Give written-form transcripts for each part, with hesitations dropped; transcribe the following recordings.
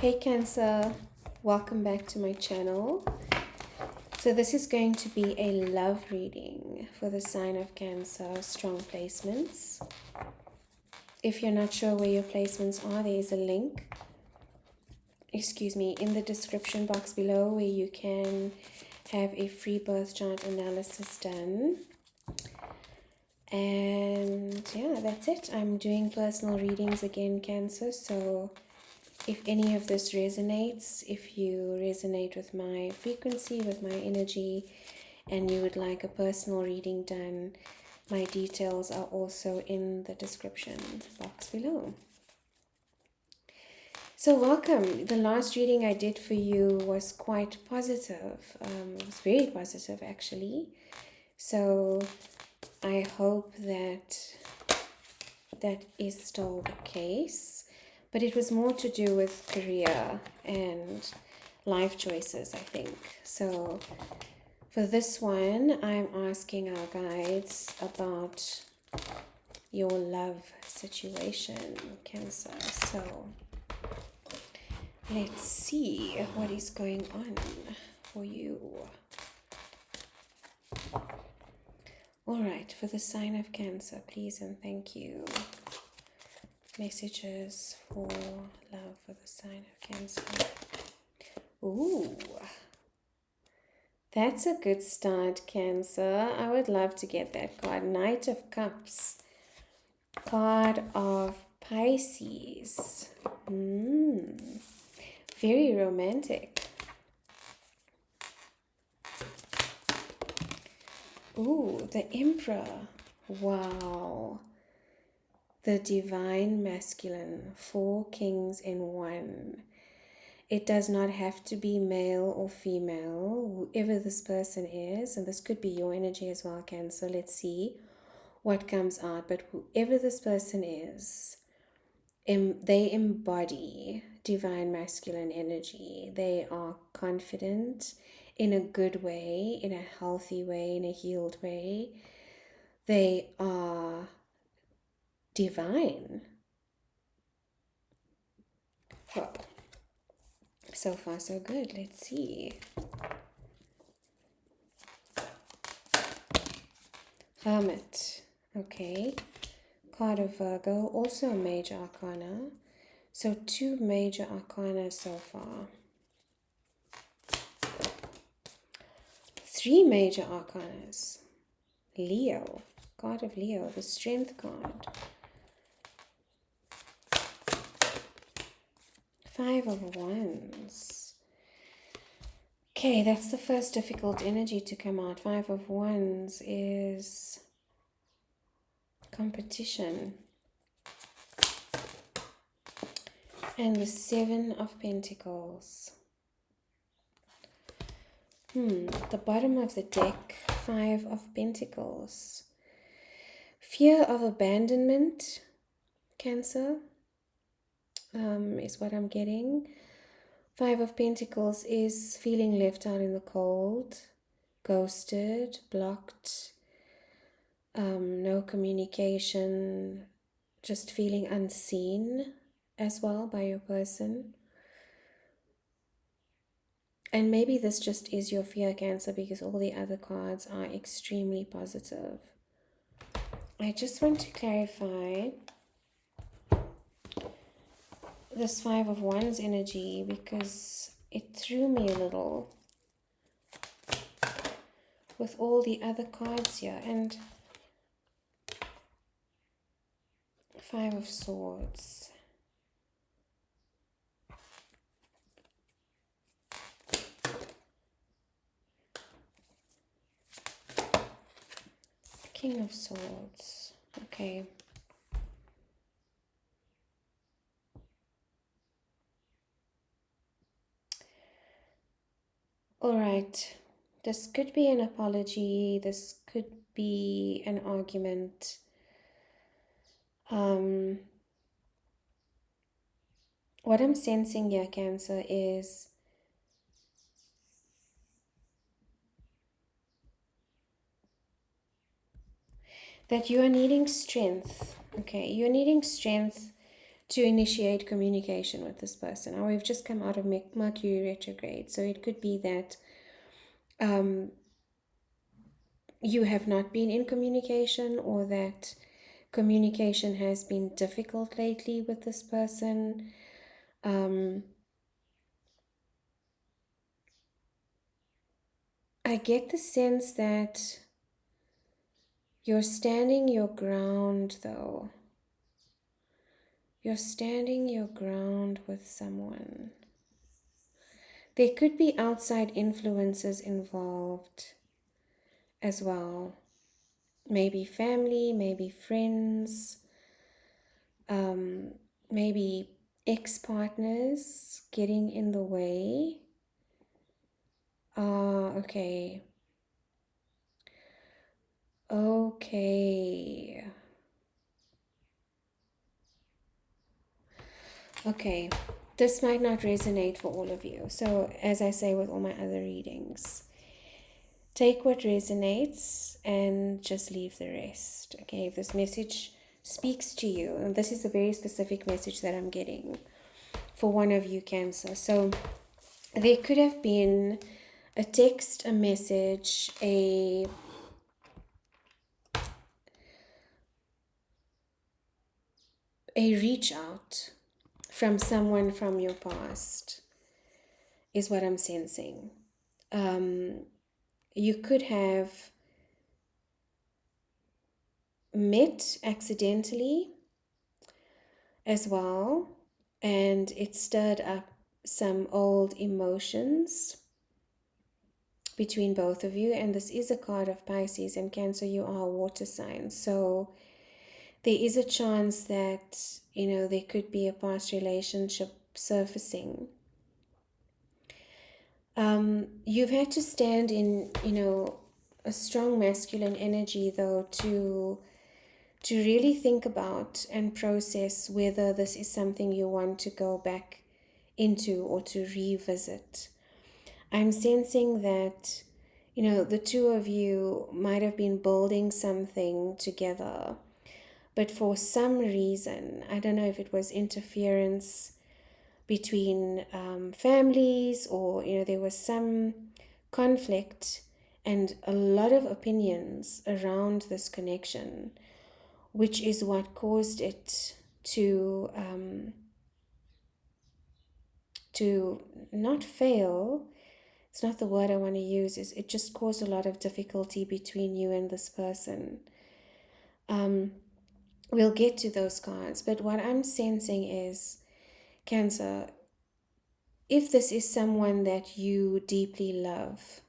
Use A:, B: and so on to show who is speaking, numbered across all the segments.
A: Hey Cancer, welcome back to my channel. So this is going to be a love reading for the sign of Cancer, strong placements. If you're not sure where your placements are, there is a link, in the description box below where you can have a free birth chart analysis done. And yeah, that's it. I'm doing personal readings again, Cancer, so if any of this resonates, if you resonate with my frequency, with my energy, and you would like a personal reading done, my details are also in the description box below. So welcome. The last reading I did for you was quite positive. It was very positive, actually. So I hope that is still the case. But it was more to do with career and life choices, I think. So for this one, I'm asking our guides about your love situation, Cancer. So let's see what is going on for you. All right, for the sign of Cancer, please and thank you. Messages for love for the sign of Cancer. Ooh, that's a good start, Cancer. I would love to get that card. Knight of Cups. Card of Pisces. Very romantic. Ooh, the Emperor. Wow. The Divine Masculine. 4 kings in 1. It does not have to be male or female, whoever this person is, and this could be your energy as well, Cancer. Let's see what comes out. But whoever this person is, they embody divine masculine energy. They are confident in a good way, in a healthy way, in a healed way. They are divine. Well, so far so good. Let's see. Hermit. Okay. Card of Virgo. Also a major arcana. So 2 major arcana so far. 3 major arcanas. Leo. Card of Leo. The Strength card. 5 of Wands. Okay, that's the first difficult energy to come out. 5 of Wands is competition. And the 7 of Pentacles. The bottom of the deck, 5 of Pentacles. Fear of abandonment, Cancer, is what I'm getting. 5 of Pentacles is feeling left out in the cold, ghosted, blocked, no communication, just feeling unseen as well by your person. And maybe this just is your fear, Cancer, because all the other cards are extremely positive. I just want to clarify this 5 of Wands energy because it threw me a little with all the other cards here. And 5 of Swords. King of Swords. Okay. All right. This could be an apology. This could be an argument. What I'm sensing here, Cancer, is that you are needing strength. Okay, you're needing strength to initiate communication with this person. Or we've just come out of Mercury retrograde, so it could be that you have not been in communication, or that communication has been difficult lately with this person. I get the sense that you're standing your ground, though. You're standing your ground with someone. There could be outside influences involved as well. Maybe family, maybe friends, maybe ex-partners getting in the way. Okay. Okay. Okay. This might not resonate for all of you. So, as I say with all my other readings, take what resonates and just leave the rest. Okay, if this message speaks to you, and this is a very specific message that I'm getting for one of you, Cancer. So there could have been a text, a message, a reach out from someone from your past, is what I'm sensing. You could have met accidentally as well, and it stirred up some old emotions between both of you. And this is a card of Pisces, and Cancer, you are a water sign, so there is a chance that, there could be a past relationship surfacing. You've had to stand in, a strong masculine energy, though, to really think about and process whether this is something you want to go back into or to revisit. I'm sensing that, the two of you might have been building something together, but for some reason, I don't know if it was interference between families, or, there was some conflict and a lot of opinions around this connection, which is what caused it to not fail. It's not the word I want to use. It just caused a lot of difficulty between you and this person. We'll get to those cards, but what I'm sensing is, Cancer, if this is someone that you deeply love,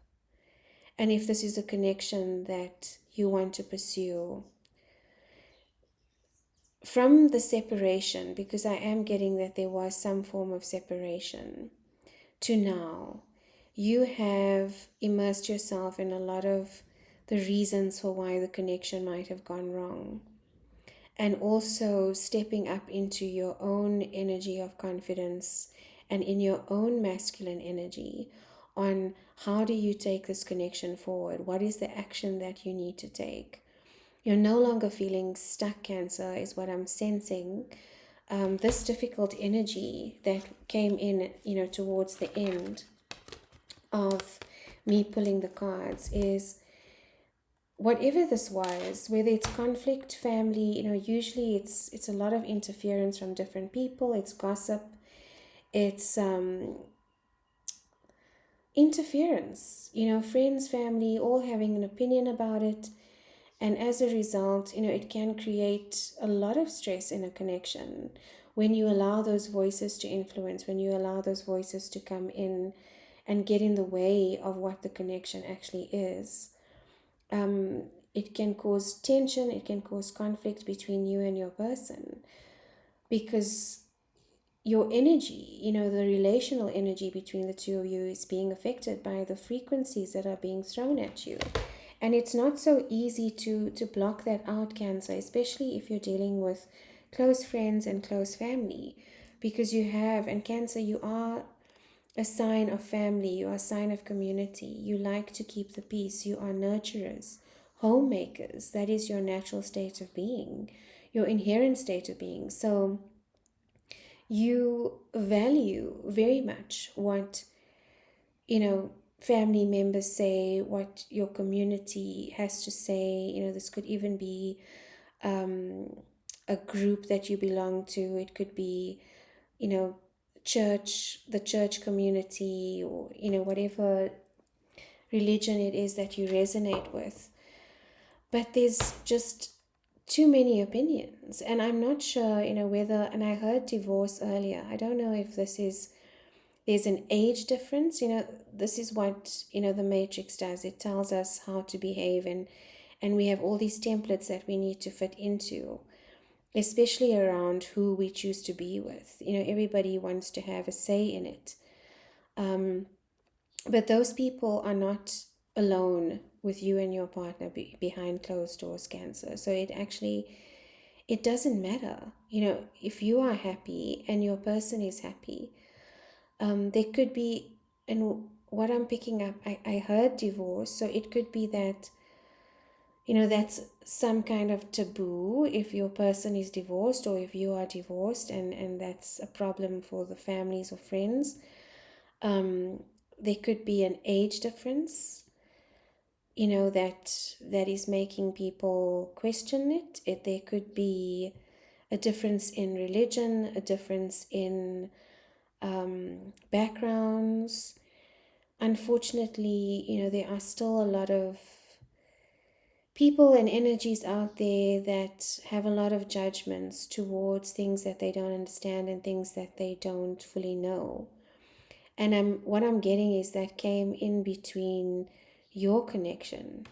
A: and if this is a connection that you want to pursue, from the separation, because I am getting that there was some form of separation, to now, you have immersed yourself in a lot of the reasons for why the connection might have gone wrong. And also stepping up into your own energy of confidence and in your own masculine energy on how do you take this connection forward? What is the action that you need to take? You're no longer feeling stuck, Cancer, is what I'm sensing. This difficult energy that came in, towards the end of me pulling the cards is, whatever this was, whether it's conflict, family, usually it's a lot of interference from different people. It's gossip, it's interference, friends, family, all having an opinion about it. And as a result, it can create a lot of stress in a connection when you allow those voices to influence, when you allow those voices to come in and get in the way of what the connection actually is. It can cause tension, it can cause conflict between you and your person, because your energy, the relational energy between the two of you is being affected by the frequencies that are being thrown at you. And it's not so easy to block that out, Cancer, especially if you're dealing with close friends and close family, because you have, and Cancer, you are a sign of family, you are a sign of community. You like to keep the peace. You are nurturers, homemakers. That is your natural state of being, your inherent state of being. So You value very much what, family members say, what your community has to say. This could even be a group that you belong to. It could be, you know, the church community, or, whatever religion it is that you resonate with. But there's just too many opinions. And I'm not sure, whether, and I heard divorce earlier. I don't know if there's an age difference. This is what, the Matrix does. It tells us how to behave, and we have all these templates that we need to fit into, especially around who we choose to be with. Everybody wants to have a say in it. But those people are not alone with you and your partner behind closed doors, Cancer. So it doesn't matter. If you are happy and your person is happy, there could be, and what I'm picking up, I heard divorce. So it could be that, that's some kind of taboo if your person is divorced, or if you are divorced, and that's a problem for the families or friends. There could be an age difference, that is making people question it. There could be a difference in religion, a difference in backgrounds. Unfortunately, there are still a lot of people and energies out there that have a lot of judgments towards things that they don't understand and things that they don't fully know. And what I'm getting is that came in between your connection.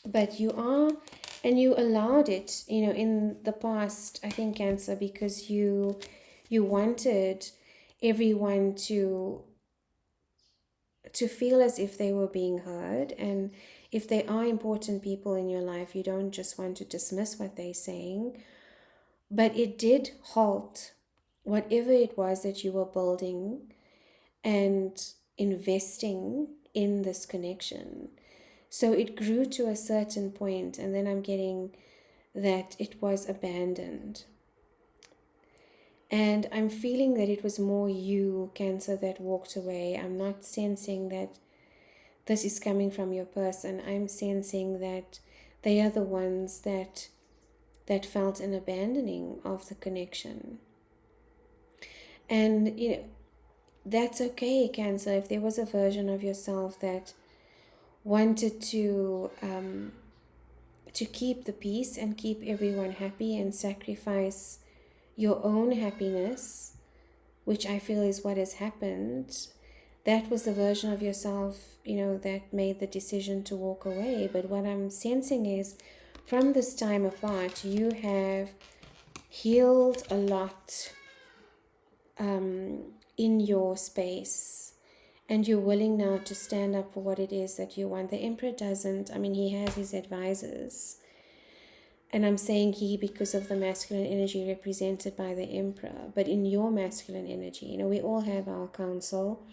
A: But you allowed it, in the past, I think, Cancer, because you wanted everyone to feel as if they were being heard. And if they are important people in your life, you don't just want to dismiss what they're saying. But it did halt whatever it was that you were building and investing in this connection. So it grew to a certain point, and then I'm getting that it was abandoned. And I'm feeling that it was more you, Cancer, that walked away. I'm not sensing that this is coming from your person. I'm sensing that they are the ones that felt an abandoning of the connection. And that's okay, Cancer. If there was a version of yourself that wanted to keep the peace and keep everyone happy and sacrifice your own happiness, which I feel is what has happened, that was the version of yourself, that made the decision to walk away. But what I'm sensing is, from this time apart, you have healed a lot in your space, and you're willing now to stand up for what it is that you want. The Emperor doesn't, he has his advisors. And I'm saying he because of the masculine energy represented by the Emperor. But in your masculine energy, we all have our counsel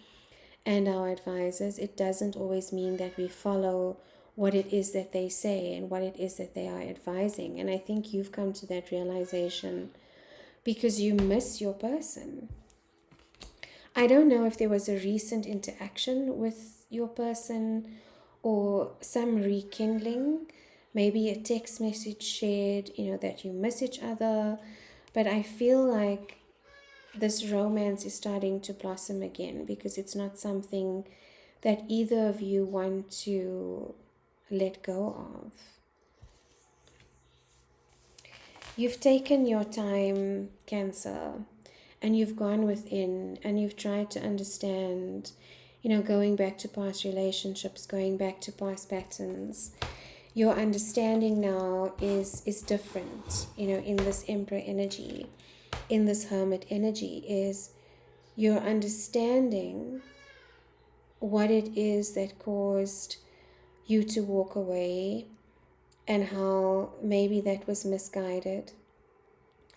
A: and our advisors. It doesn't always mean that we follow what it is that they say and what it is that they are advising. And I think you've come to that realization because you miss your person. I don't know if there was a recent interaction with your person or some rekindling, maybe a text message shared, that you miss each other. But I feel like this romance is starting to blossom again because it's not something that either of you want to let go of. You've taken your time, Cancer, and you've gone within and you've tried to understand, going back to past relationships, going back to past patterns. Your understanding now is different, in this Emperor energy, in this Hermit energy, is you're understanding what it is that caused you to walk away and how maybe that was misguided.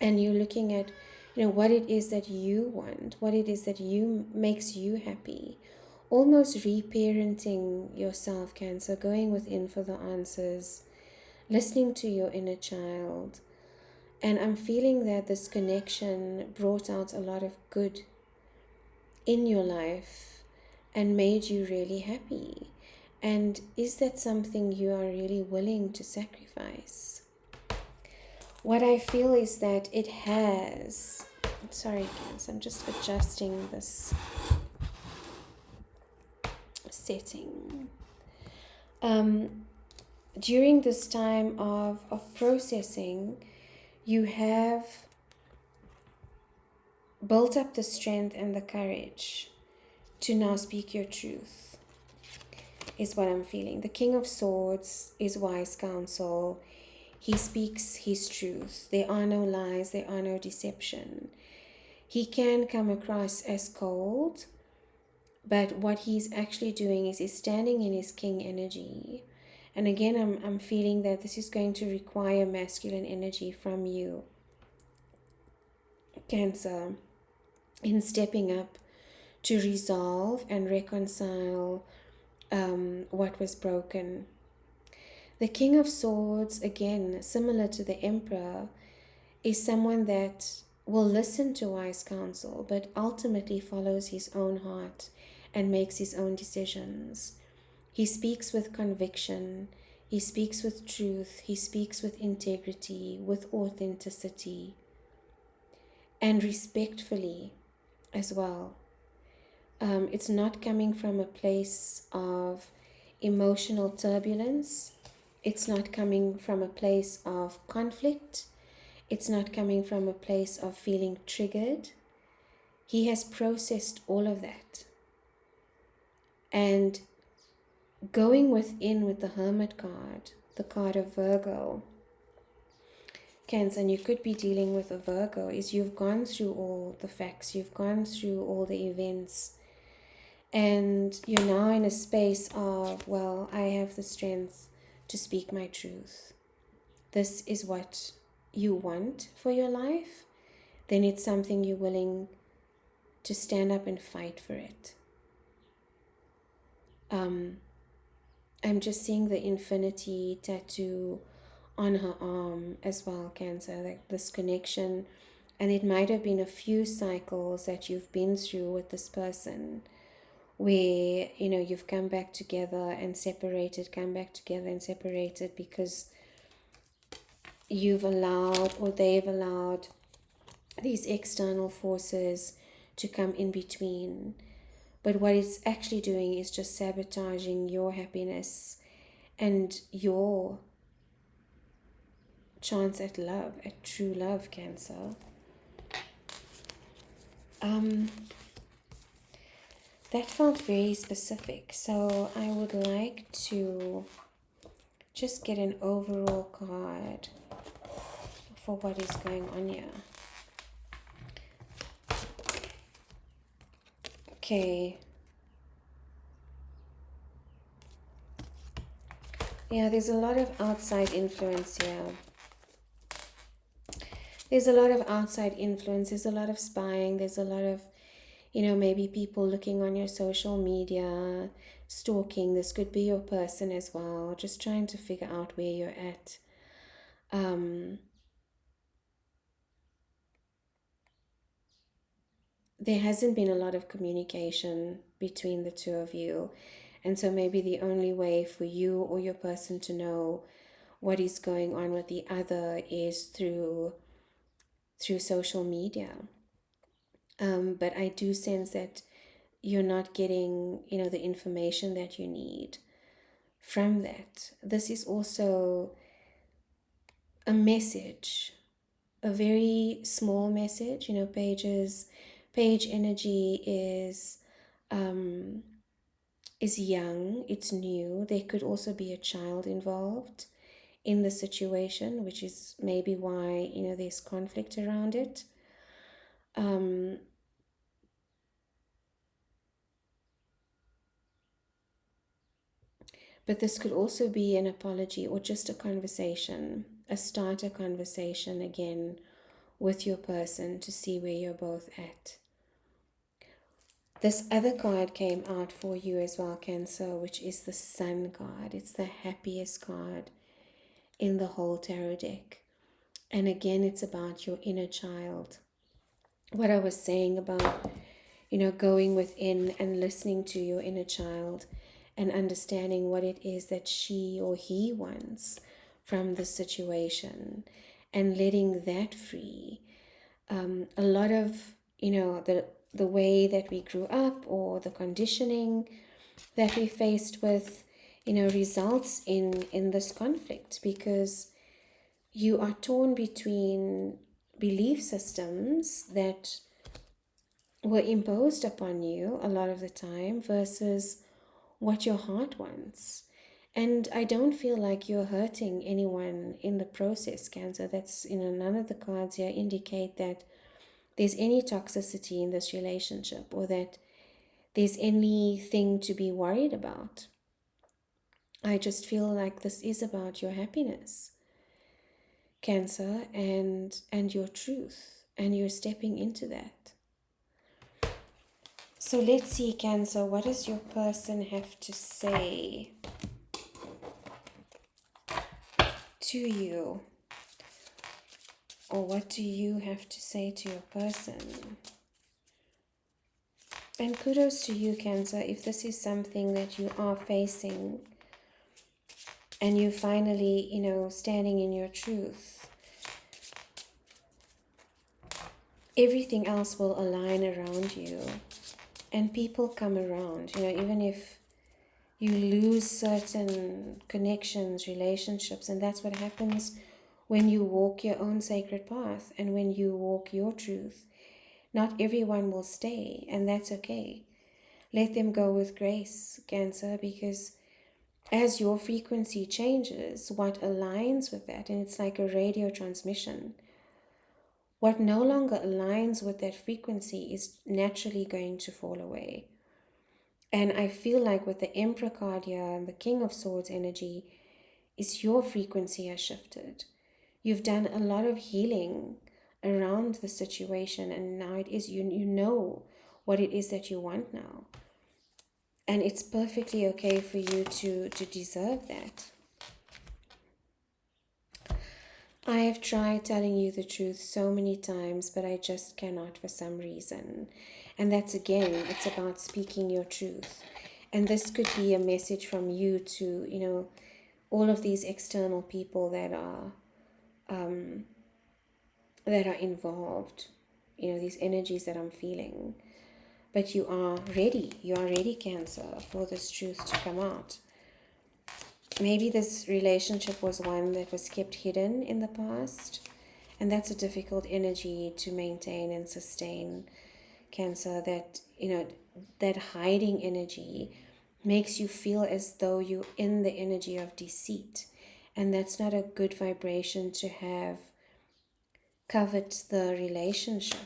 A: And you're looking at, what it is that you want, what it is that makes you happy. Almost reparenting yourself, Cancer, going within for the answers, listening to your inner child, And I'm feeling that this connection brought out a lot of good in your life and made you really happy. And is that something you are really willing to sacrifice? What I feel is that it has. Sorry, guys, I'm just adjusting this setting. During this time of processing, you have built up the strength and the courage to now speak your truth, is what I'm feeling. The King of Swords is wise counsel. He speaks his truth. There are no lies, there are no deception. He can come across as cold, but what he's actually doing is he's standing in his king energy. And again, I'm feeling that this is going to require masculine energy from you, Cancer, in stepping up to resolve and reconcile what was broken. The King of Swords, again, similar to the Emperor, is someone that will listen to wise counsel, but ultimately follows his own heart and makes his own decisions. He speaks with conviction, he speaks with truth, he speaks with integrity, with authenticity, and respectfully as well. It's not coming from a place of emotional turbulence. It's not coming from a place of conflict. It's not coming from a place of feeling triggered. He has processed all of that. And going within with the Hermit card, the card of Virgo, Cancer, and you could be dealing with a Virgo, is you've gone through all the facts, you've gone through all the events, and you're now in a space of, well, I have the strength to speak my truth. This is what you want for your life. Then it's something you're willing to stand up and fight for it. I'm just seeing the infinity tattoo on her arm as well, Cancer, like this connection. And it might have been a few cycles that you've been through with this person where, you know, you've come back together and separated, come back together and separated because you've allowed, or they've allowed, these external forces to come in between. But what it's actually doing is just sabotaging your happiness and your chance at love, at true love, Cancer. That felt very specific. So I would like to just get an overall card for what is going on here. Okay. Yeah, there's a lot of outside influence here. There's a lot of outside influence. There's a lot of spying. There's a lot of, you know, maybe people looking on your social media, stalking. This could be your person as well. Just trying to figure out where you're at. There hasn't been a lot of communication between the two of you. And so maybe the only way for you or your person to know what is going on with the other is through social media. But I do sense that you're not getting, you know, the information that you need from that. This is also a message, a very small message. You know, page energy is young, it's new. There could also be a child involved in the situation, which is maybe why, you know, there's conflict around it. But this could also be an apology or just a conversation, a starter conversation again with your person to see where you're both at. This other card came out for you as well, Cancer, which is the Sun card. It's the happiest card in the whole tarot deck. And again, it's about your inner child. What I was saying about, going within and listening to your inner child and understanding what it is that she or he wants from the situation and letting that free. A lot of, the way that we grew up or the conditioning that we faced with, results in this conflict, because you are torn between belief systems that were imposed upon you a lot of the time versus what your heart wants. And I don't feel like you're hurting anyone in the process, Cancer. That's, none of the cards here indicate that there's any toxicity in this relationship or that there's anything to be worried about. I just feel like this is about your happiness, Cancer, and your truth, and you're stepping into that. So let's see, Cancer, what does your person have to say to you? Or what do you have to say to your person? And kudos to you, Cancer, if this is something that you are facing and you finally, standing in your truth. Everything else will align around you and people come around, even if you lose certain connections, relationships, and that's what happens when you walk your own sacred path and when you walk your truth. Not everyone will stay, and that's okay. Let them go with grace, Cancer, because as your frequency changes, what aligns with that, and it's like a radio transmission, what no longer aligns with that frequency is naturally going to fall away. And I feel like with the Emperor card here and the King of Swords energy, is your frequency has shifted. You've done a lot of healing around the situation, and now it is you know what it is that you want now. And it's perfectly okay for you to deserve that. I have tried telling you the truth so many times, but I just cannot for some reason. And that's, again, it's about speaking your truth. And this could be a message from you to, all of these external people that are involved, these energies that I'm feeling. But you are ready, Cancer, for this truth to come out. Maybe this relationship was one that was kept hidden in the past, and that's a difficult energy to maintain and sustain, Cancer. That, that hiding energy makes you feel as though you're in the energy of deceit, and that's not a good vibration to have covered the relationship.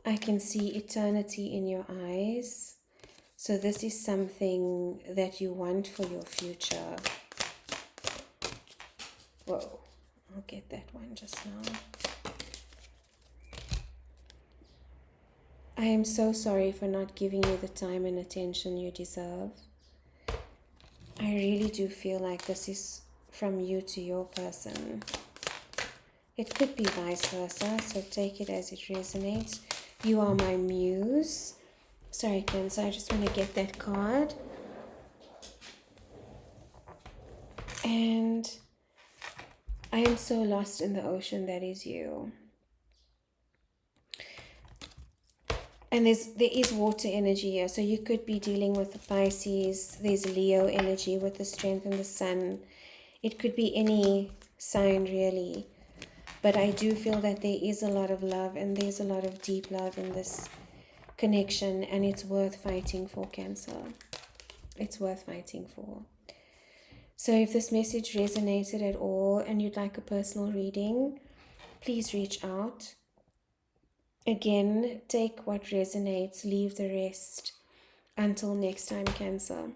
A: I can see eternity in your eyes. So this is something that you want for your future. Whoa, I'll get that one just now. I am so sorry for not giving you the time and attention you deserve. I really do feel like this is from you to your person. It could be vice versa, so take it as it resonates. You are my muse. Sorry, Cancer, I just want to get that card. And I am so lost in the ocean that is you. And there is water energy here, so you could be dealing with the Pisces. There's Leo energy with the strength and the sun. It could be any sign, really. But I do feel that there is a lot of love, and there's a lot of deep love in this connection, and it's worth fighting for, Cancer. It's worth fighting for. So if this message resonated at all and you'd like a personal reading, please reach out. Again, take what resonates, leave the rest. Until next time, Cancer.